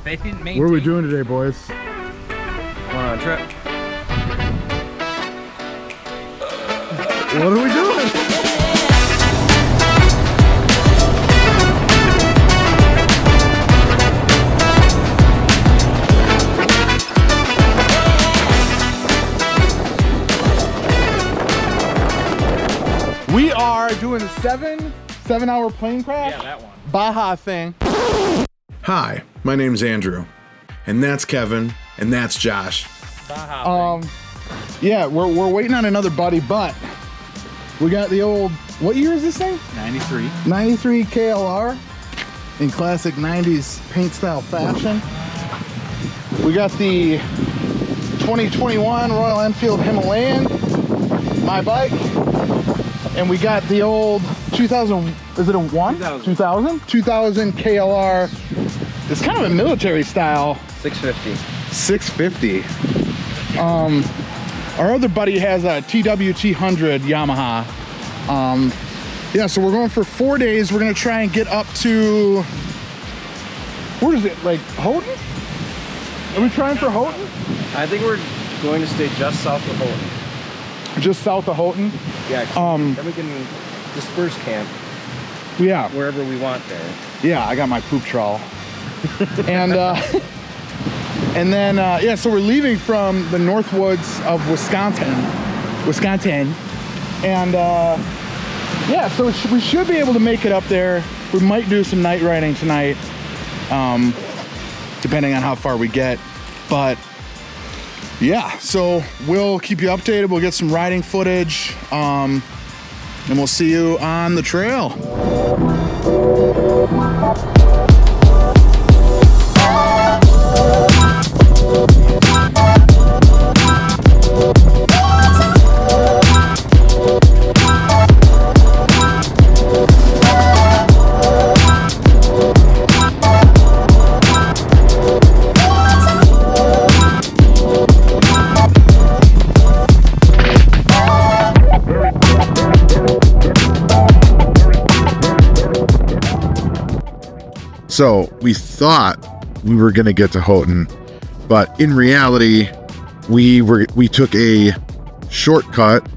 They didn't maintain. What are we doing today, boys? Going on a trip. What are we doing? We are doing a seven-hour plane crash. Yeah, that one. Baja thing. Hi, my name's Andrew, and that's Kevin, and that's Josh. Baja thing. Yeah, we're waiting on another buddy, but we got the old, what year is this thing? 93. 93 KLR in classic 90s paint style fashion. We got the 2021 Royal Enfield Himalayan, my bike. And we got the old 2000, is it a 2000 KLR. It's kind of a military style. 650. 650. Our other buddy has a TWT100 Yamaha. Yeah, so we're going for 4 days. We're gonna try and get up to, where is it, like Houghton? Are we trying for Houghton? I think we're going to stay just south of Houghton. Just south of Houghton? Yeah, then we can disperse camp Yeah. wherever we want there. Yeah, I got my poop trawl. And then yeah, so we're leaving from the north woods of Wisconsin. And yeah, so we should be able to make it up there. We might do some night riding tonight, depending on how far we get. But yeah, so we'll keep you updated. We'll get some riding footage, and we'll see you on the trail. So we thought we were gonna get to Houghton, but in reality, we took a shortcut,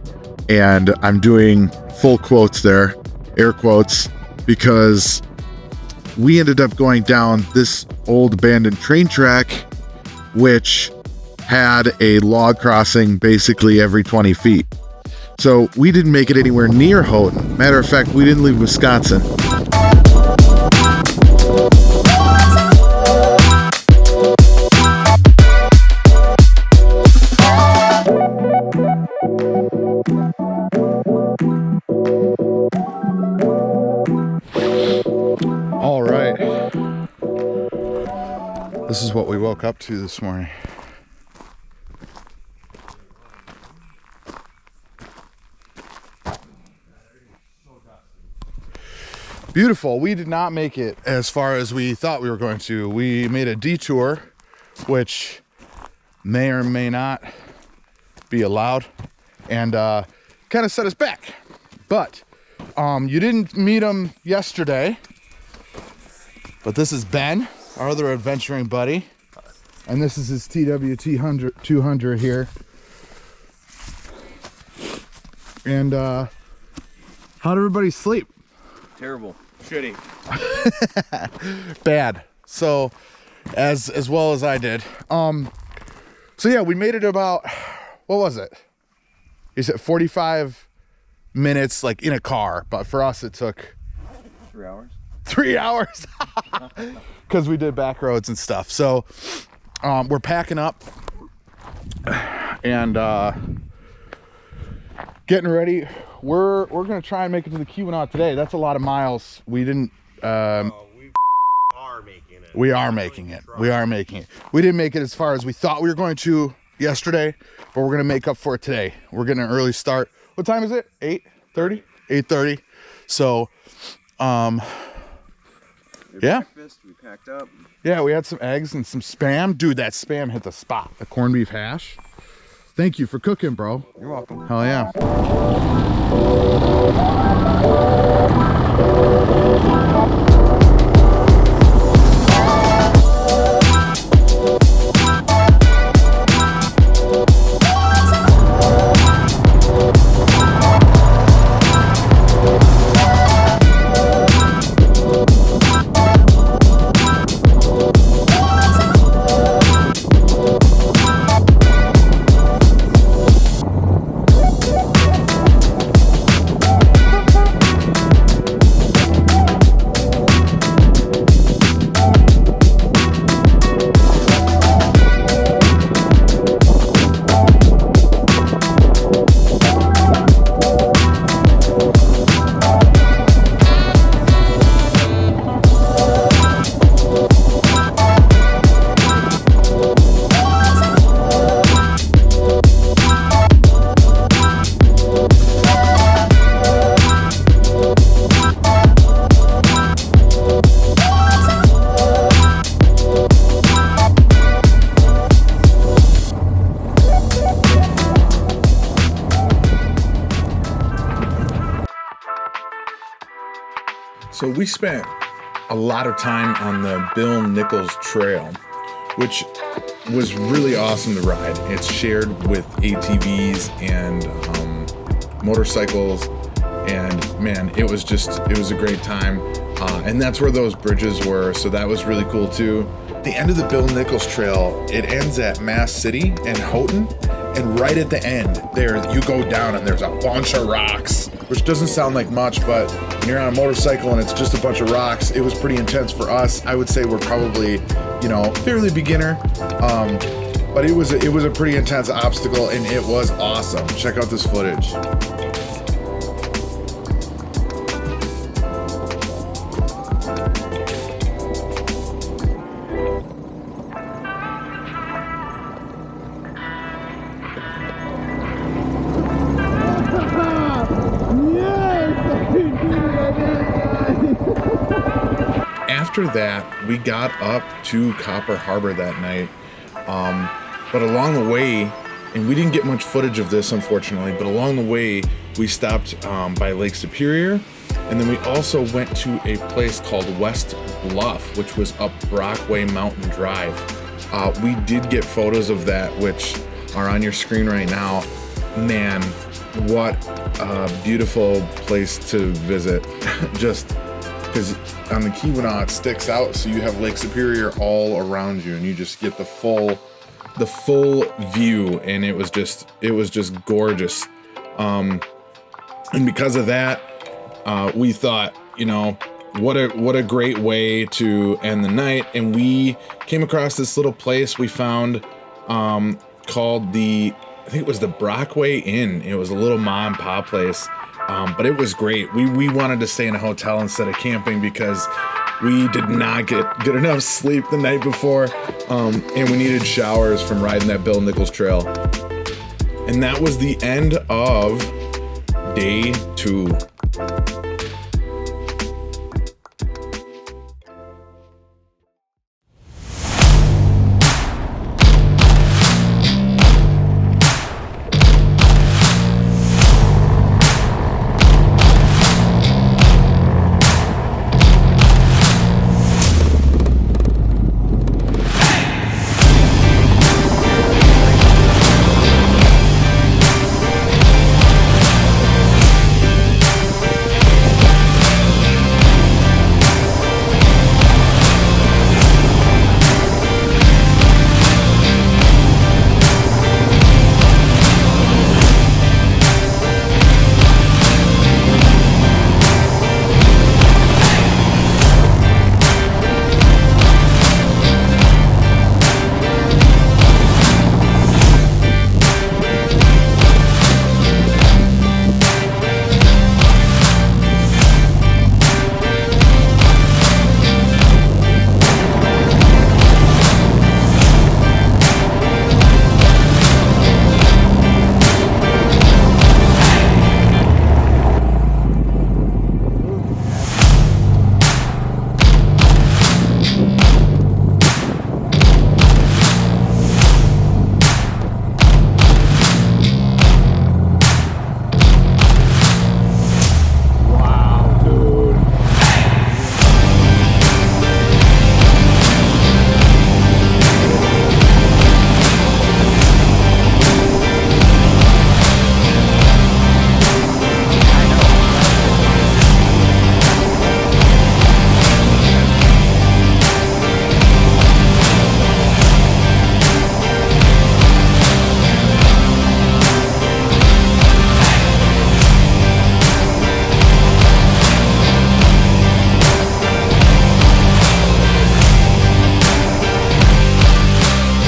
and I'm doing full quotes there, air quotes, because we ended up going down this old abandoned train track, which had a log crossing basically every 20 feet. So we didn't make it anywhere near Houghton. Matter of fact, we didn't leave Wisconsin. All right. This is what we woke up to this morning. Beautiful. We did not make it as far as we thought we were going to. We made a detour, which may or may not be allowed, and kind of set us back. But you didn't meet him yesterday, but this is Ben, our other adventuring buddy, and this is his TWT 200 here. And how'd everybody sleep? Terrible. Shitty. Bad. So as well as I did. So yeah, we made it about, what was it? Is it 45 minutes like in a car, but for us it took 3 hours. 3 hours because we did back roads and stuff. So we're packing up and getting ready. We're gonna try and make it to the Keweenaw today. That's a lot of miles. We didn't We are making it. we are making it. We didn't make it as far as we thought we were going to yesterday, but we're gonna make up for it today. We're getting an early start. What time is it? 8:30? 8:30. So yeah. Breakfast, we packed up. Yeah, we had some eggs and some Spam. Dude, that Spam hit the spot. The corned beef hash. Thank you for cooking, bro. You're welcome. Hell yeah. So we spent a lot of time on the Bill Nichols Trail, which was really awesome to ride. It's shared with ATVs and motorcycles, and man, it was a great time. And that's where those bridges were, so that was really cool too. The end of the Bill Nichols Trail, it ends at Mass City and Houghton, and right at the end there you go down and there's a bunch of rocks, which doesn't sound like much, but when you're on a motorcycle and it's just a bunch of rocks, it was pretty intense for us. I would say we're probably, you know, fairly beginner, but it was a pretty intense obstacle, and it was awesome. Check out this footage. After that, we got up to Copper Harbor that night, but along the way, and we didn't get much footage of this unfortunately, but along the way we stopped by Lake Superior, and then we also went to a place called West Bluff, which was up Brockway Mountain Drive. We did get photos of that, which are on your screen right now. Man, what a beautiful place to visit. Just because on the Keweenaw it sticks out, so you have Lake Superior all around you, and you just get the full view, and it was just gorgeous. And because of that, we thought, you know, what a great way to end the night. And we came across this little place we found called I think it was the Brockway Inn. It was a little mom and pop place. But it was great. We wanted to stay in a hotel instead of camping because we did not get good enough sleep the night before, and we needed showers from riding that Bill Nichols Trail. And that was the end of day 2.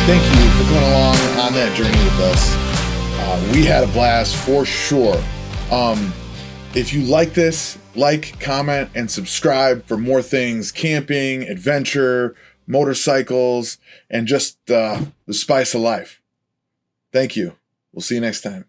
Thank you for coming along on that journey with us. We had a blast for sure. If you like this, like, comment, and subscribe for more things: camping, adventure, motorcycles, and just the spice of life. Thank you. We'll see you next time.